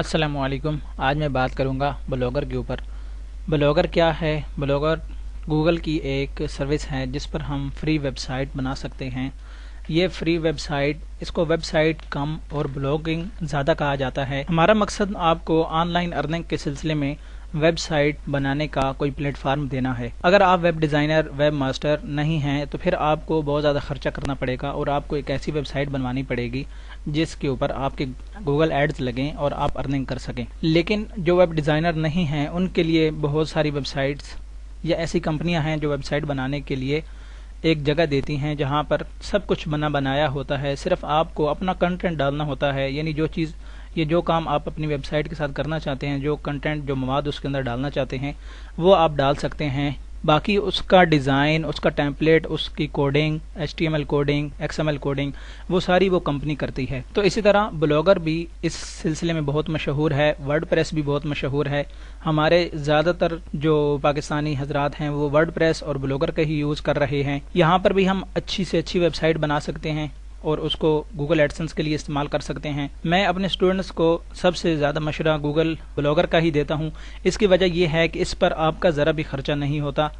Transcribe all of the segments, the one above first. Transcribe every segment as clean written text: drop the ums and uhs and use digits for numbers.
अस्सलाम वालेकुम। आज मैं बात करूंगा ब्लॉगर के ऊपर। ब्लॉगर क्या है? ब्लॉगर गूगल की एक सर्विस है जिस पर हम फ्री वेबसाइट बना सकते हैं। ये फ्री वेबसाइट, इसको वेबसाइट कम और ब्लॉगिंग ज़्यादा कहा जाता है। हमारा मकसद आपको ऑनलाइन अर्निंग के सिलसिले में वेबसाइट बनाने का कोई प्लेटफार्म देना है। अगर आप वेब डिज़ाइनर, वेब मास्टर नहीं हैं तो फिर आपको बहुत ज़्यादा खर्चा करना पड़ेगा और आपको एक ऐसी वेबसाइट बनवानी पड़ेगी जिसके ऊपर आपके गूगल एड्स लगें और आप अर्निंग कर सकें। लेकिन जो वेब डिज़ाइनर नहीं हैं उनके लिए बहुत सारी वेबसाइट्स या ऐसी कंपनियां हैं जो वेबसाइट बनाने के लिए एक जगह देती हैं जहां पर सब कुछ बनाया होता है। सिर्फ आपको अपना कंटेंट डालना होता है, यानी जो काम आप अपनी वेबसाइट के साथ करना चाहते हैं, जो कंटेंट, जो मवाद उसके अंदर डालना चाहते हैं वो आप डाल सकते हैं। बाकी उसका डिज़ाइन, उसका टेम्पलेट, उसकी coding, HTML coding, XML coding, वो सारी वो कंपनी करती है। तो इसी तरह ब्लॉगर भी इस सिलसिले में बहुत मशहूर है। वर्डप्रेस भी बहुत मशहूर है। हमारे ज़्यादातर जो पाकिस्तानी हजरात हैं वो वर्डप्रेस और ब्लॉगर का ही यूज़ कर रहे हैं। यहाँ पर भी हम अच्छी से अच्छी वेबसाइट बना सकते हैं और उसको गूगल एडसेंस के लिए इस्तेमाल कर सकते हैं। मैं अपने स्टूडेंट्स को सबसे ज़्यादा मशवरा गूगल ब्लॉगर का ही देता हूँ। इसकी वजह यह है कि इस पर आपका ज़रा भी खर्चा नहीं होता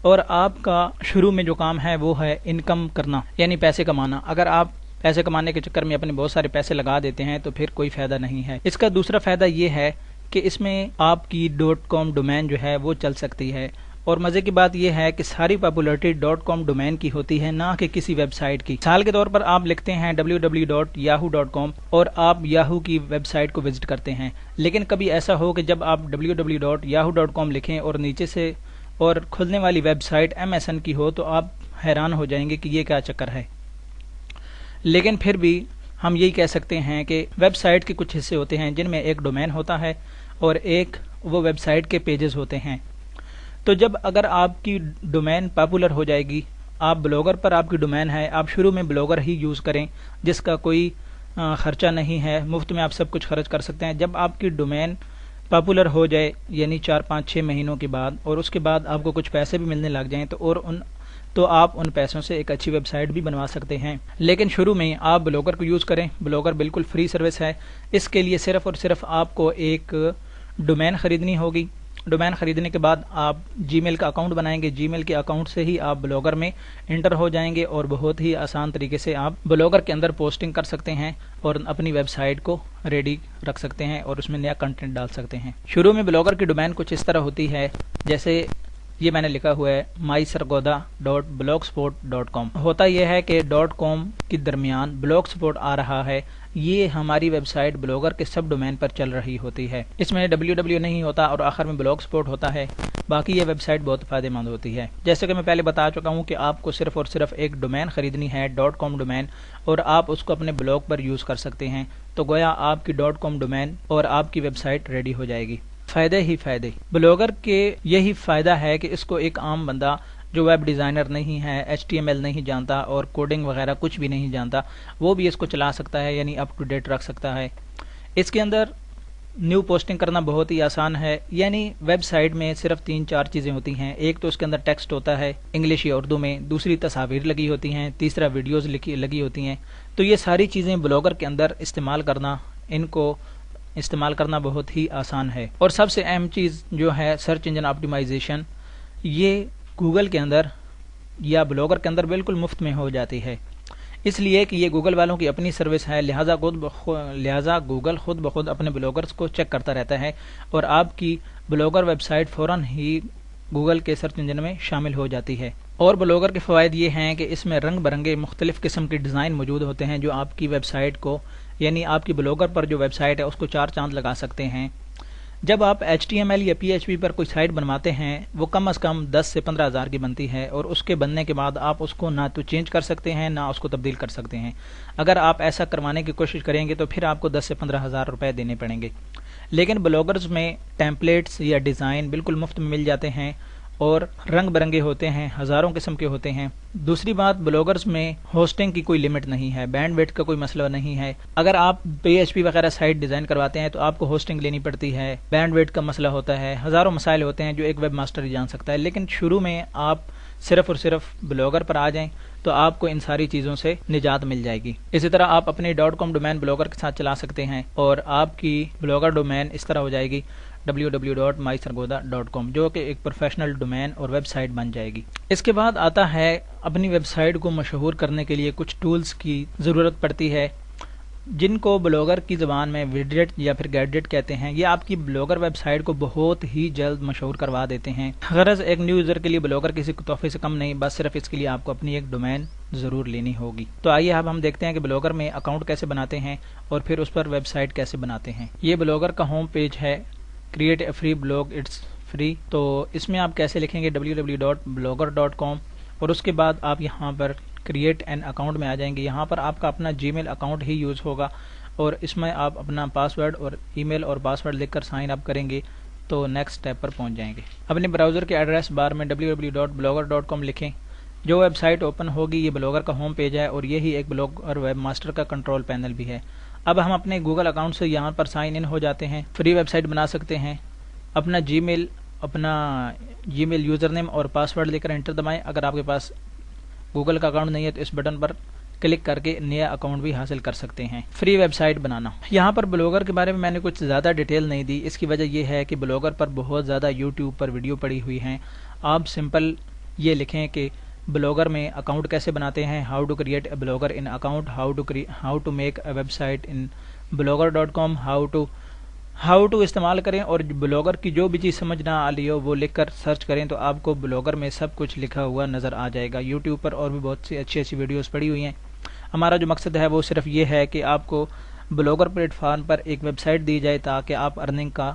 और आपका शुरू में जो काम है वो है इनकम करना, यानी पैसे कमाना। अगर आप पैसे कमाने के चक्कर में अपने बहुत सारे पैसे लगा देते हैं तो फिर कोई फ़ायदा नहीं है। इसका दूसरा फ़ायदा ये है कि इसमें आपकी .com डोमेन जो है वो चल सकती है। और मज़े की बात यह है कि सारी पॉपुलरिटी .com डोमेन की होती है, ना कि किसी वेबसाइट की। मिसाल के तौर पर आप लिखते हैं www.yahoo.com और आप याहू की वेबसाइट को विजिट करते हैं। लेकिन कभी ऐसा हो कि जब आप www.yahoo.com लिखें और नीचे से और खुलने वाली वेबसाइट MSN की हो तो आप हैरान हो जाएंगे कि ये क्या चक्कर है। लेकिन फिर भी हम यही कह सकते हैं कि वेबसाइट के कुछ हिस्से होते हैं जिनमें एक डोमेन होता है और एक वो वेबसाइट के पेजेस होते हैं। तो जब अगर आपकी डोमेन पॉपुलर हो जाएगी, आप ब्लॉगर पर आपकी डोमेन है, आप शुरू में ब्लॉगर ही यूज़ करें जिसका कोई ख़र्चा नहीं है, मुफ्त में आप सब कुछ खर्च कर सकते हैं। जब आपकी डोमेन पॉपुलर हो जाए, यानी 4-5-6 महीनों के बाद, और उसके बाद आपको कुछ पैसे भी मिलने लग जाएं तो आप उन पैसों से एक अच्छी वेबसाइट भी बनवा सकते हैं। लेकिन शुरू में आप ब्लॉगर को यूज़ करें। ब्लॉगर बिल्कुल फ्री सर्विस है। इसके लिए सिर्फ़ और सिर्फ आपको एक डोमेन ख़रीदनी होगी। डोमेन ख़रीदने के बाद आप जीमेल का अकाउंट बनाएंगे। जीमेल के अकाउंट से ही आप ब्लॉगर में इंटर हो जाएंगे और बहुत ही आसान तरीके से आप ब्लॉगर के अंदर पोस्टिंग कर सकते हैं और अपनी वेबसाइट को रेडी रख सकते हैं और उसमें नया कंटेंट डाल सकते हैं। शुरू में ब्लॉगर की डोमेन कुछ इस तरह होती है, जैसे ये मैंने लिखा हुआ है mysargodha.blogspot.com। होता यह है कि .com के दरमियान blogspot आ रहा है। ये हमारी वेबसाइट ब्लॉगर के सब डोमेन पर चल रही होती है। इसमें www नहीं होता और आखिर में blogspot होता है। बाकी ये वेबसाइट बहुत फ़ायदेमंद होती है। जैसे कि मैं पहले बता चुका हूँ कि आपको सिर्फ और सिर्फ एक डोमेन ख़रीदनी है, .com डोमेन, और आप उसको अपने ब्लॉग पर यूज़ कर सकते हैं। तो गोया आपकी .com डोमेन और आपकी वेबसाइट रेडी हो जाएगी। फ़ायदे ही फ़ायदे। ब्लॉगर के यही फ़ायदा है कि इसको एक आम बंदा जो वेब डिज़ाइनर नहीं है, HTML नहीं जानता और कोडिंग वगैरह कुछ भी नहीं जानता, वो भी इसको चला सकता है, यानी अप टू डेट रख सकता है। इसके अंदर न्यू पोस्टिंग करना बहुत ही आसान है। यानी वेबसाइट में सिर्फ 3-4 चीज़ें होती हैं। एक तो उसके अंदर टेक्स्ट होता है इंग्लिश या उर्दू में, दूसरी तस्वीर लगी होती हैं, तीसरा वीडियोज़ लगी होती हैं। तो ये सारी चीज़ें ब्लॉगर के अंदर इनको इस्तेमाल करना बहुत ही आसान है। और सबसे अहम चीज़ जो है सर्च इंजन ऑप्टिमाइजेशन, ये गूगल के अंदर या ब्लॉगर के अंदर बिल्कुल मुफ्त में हो जाती है, इसलिए कि ये गूगल वालों की अपनी सर्विस है। लिहाजा गूगल खुद ब खुद अपने ब्लॉगर्स को चेक करता रहता है और आपकी ब्लॉगर वेबसाइट फ़ौरन ही गूगल के सर्च इंजन में शामिल हो जाती है। और ब्लॉगर के फ़वाइद ये हैं कि इसमें रंग बिरंगे मुख्तलिफ़ किस्म के डिज़ाइन मौजूद होते हैं जो आपकी वेबसाइट को, यानी आपकी ब्लॉगर पर जो वेबसाइट है उसको 4 चांद लगा सकते हैं। जब आप HTML या PHP पर कोई साइट बनवाते हैं वो कम से कम 10 से 15 हज़ार की बनती है और उसके बनने के बाद आप उसको ना तो चेंज कर सकते हैं ना उसको तब्दील कर सकते हैं। अगर आप ऐसा करवाने की कोशिश करेंगे तो फिर आपको 10 से 15 हज़ार रुपये देने पड़ेंगे। लेकिन ब्लॉगर्स में टेम्पलेट्स या डिज़ाइन बिल्कुल मुफ्त में मिल जाते हैं और रंग बिरंगे होते हैं, हज़ारों किस्म के होते हैं। दूसरी बात, ब्लॉगर्स में होस्टिंग की कोई लिमिट नहीं है, बैंडविड्थ का कोई मसला नहीं है। अगर आप PHP वगैरह साइट डिज़ाइन करवाते हैं तो आपको होस्टिंग लेनी पड़ती है, बैंडविड्थ का मसला होता है, हज़ारों मसाइल होते हैं जो एक वेब मास्टर ही जान सकता है। लेकिन शुरू में आप صرف اور صرف بلاگر پر آ جائیں تو آپ کو ان ساری چیزوں سے نجات مل جائے گی۔ اسی طرح آپ اپنی .com ڈومین بلاگر کے ساتھ چلا سکتے ہیں اور آپ کی بلاگر ڈومین اس طرح ہو جائے گی www.mysargodha.com، جو کہ ایک پروفیشنل ڈومین اور ویب سائٹ بن جائے گی۔ اس کے بعد آتا ہے اپنی ویب سائٹ کو مشہور کرنے کے لیے کچھ ٹولز کی ضرورت پڑتی ہے، جن کو بلاگر کی زبان میں ویڈجٹ یا پھر گیڈجٹ کہتے ہیں۔ یہ آپ کی بلاگر ویب سائٹ کو بہت ہی جلد مشہور کروا دیتے ہیں۔ غرض ایک نیو یوزر کے لیے بلاگر کسی تحفے سے کم نہیں، بس صرف اس کے لیے آپ کو اپنی ایک ڈومین ضرور لینی ہوگی۔ تو آئیے اب ہم دیکھتے ہیں کہ بلاگر میں اکاؤنٹ کیسے بناتے ہیں اور پھر اس پر ویب سائٹ کیسے بناتے ہیں۔ یہ بلاگر کا ہوم پیج ہے، create a free blog, it's free. تو اس میں آپ کیسے لکھیں گے www.blogger.com اور اس کے بعد آپ یہاں پر کریٹ این اکاؤنٹ میں آ جائیں گے۔ یہاں پر آپ کا اپنا جی میل اکاؤنٹ ہی یوز ہوگا اور اس میں آپ اپنا پاسورڈ اور ای میل اور پاسورڈ لکھ کر سائن اپ کریں گے تو نیکسٹ اسٹیپ پر پہنچ جائیں گے۔ اپنے براؤزر کے ایڈریس بار میں www.blogger.com لکھیں۔ جو ویب سائٹ اوپن ہوگی یہ بلاگر کا ہوم پیج ہے اور یہی ایک بلاگر ویب ماسٹر کا کنٹرول پینل بھی ہے۔ اب ہم اپنے گوگل اکاؤنٹ سے یہاں پر سائن ان ہو جاتے ہیں، فری ویب سائٹ بنا سکتے ہیں۔ اپنا جی میل یوزر نیم اور پاسورڈ لے کر انٹر دبائیں۔ اگر آپ کے پاس گوگل کا اکاؤنٹ نہیں ہے تو اس بٹن پر کلک کر کے نیا اکاؤنٹ بھی حاصل کر سکتے ہیں۔ فری ویب سائٹ بنانا، یہاں پر بلاگر کے بارے میں نے کچھ زیادہ ڈیٹیل نہیں دی، اس کی وجہ یہ ہے کہ بلاگر پر بہت زیادہ یوٹیوب پر ویڈیو پڑی ہوئی ہیں۔ آپ سمپل یہ لکھیں کہ بلاگر میں اکاؤنٹ کیسے بناتے ہیں، how to create a blogger in account, how to make a website in blogger.com، how to استعمال کریں، اور بلاگر کی جو بھی چیز سمجھ نہ آ رہی ہو وہ لکھ کر سرچ کریں تو آپ کو بلاگر میں سب کچھ لکھا ہوا نظر آ جائے گا۔ یوٹیوب پر اور بھی بہت سی اچھی ویڈیوز پڑی ہوئی ہیں۔ ہمارا جو مقصد ہے وہ صرف یہ ہے کہ آپ کو بلاگر پلیٹ فارم پر ایک ویب سائٹ دی جائے تاکہ آپ ارننگ کا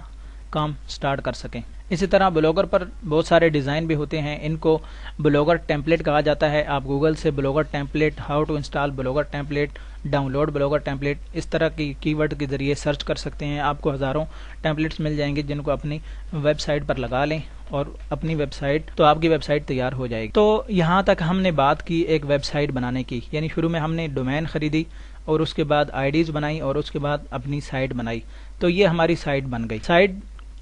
کام سٹارٹ کر سکیں۔ اسی طرح بلاگر پر بہت سارے ڈیزائن بھی ہوتے ہیں، ان کو بلاگر ٹیمپلیٹ کہا جاتا ہے۔ آپ گوگل سے blogger template, how to install blogger template, download blogger template, اس طرح کی کی ورڈ کے ذریعے سرچ کر سکتے ہیں۔ آپ کو ہزاروں ٹیمپلیٹس مل جائیں گے جن کو اپنی ویب سائٹ پر لگا لیں اور اپنی ویب سائٹ، تو آپ کی ویب سائٹ تیار ہو جائے گی۔ تو یہاں تک ہم نے بات کی ایک ویب سائٹ بنانے کی، یعنی شروع میں ہم نے ڈومین خریدی اور اس کے بعد آئی ڈیز بنائی اور اس کے بعد اپنی سائٹ بنائی، تو یہ ہماری سائٹ بن گئی۔ سائٹ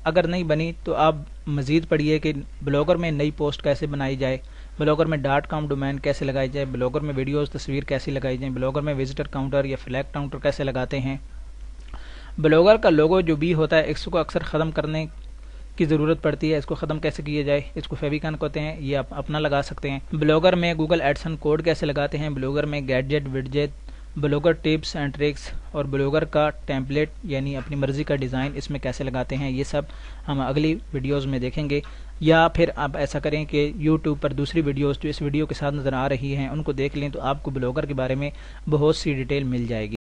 اگر نہیں بنی تو آپ مزید پڑھیے کہ بلاگر میں نئی پوسٹ کیسے بنائی جائے، بلاگر میں .com ڈومین کیسے لگائی جائے، بلاگر میں ویڈیوز تصویر کیسے لگائی جائیں، بلاگر میں وزٹر کاؤنٹر یا فلیگ کاؤنٹر کیسے لگاتے ہیں۔ بلاگر کا لوگو جو بھی ہوتا ہے اس کو اکثر ختم کرنے کی ضرورت پڑتی ہے، اس کو ختم کیسے کیا جائے، اس کو فیویکن کہتے ہیں، یہ آپ اپنا لگا سکتے ہیں۔ بلاگر میں گوگل ایڈسن کوڈ کیسے لگاتے ہیں، بلاگر میں گیڈجٹ، ویڈجٹ، بلاگر ٹپس اینڈ ٹرکس اور بلاگر کا ٹیمپلیٹ یعنی اپنی مرضی کا ڈیزائن اس میں کیسے لگاتے ہیں، یہ سب ہم اگلی ویڈیوز میں دیکھیں گے۔ یا پھر آپ ایسا کریں کہ یوٹیوب پر دوسری ویڈیوز جو اس ویڈیو کے ساتھ نظر آ رہی ہیں ان کو دیکھ لیں تو آپ کو بلاگر کے بارے میں بہت سی ڈیٹیل مل جائے گی۔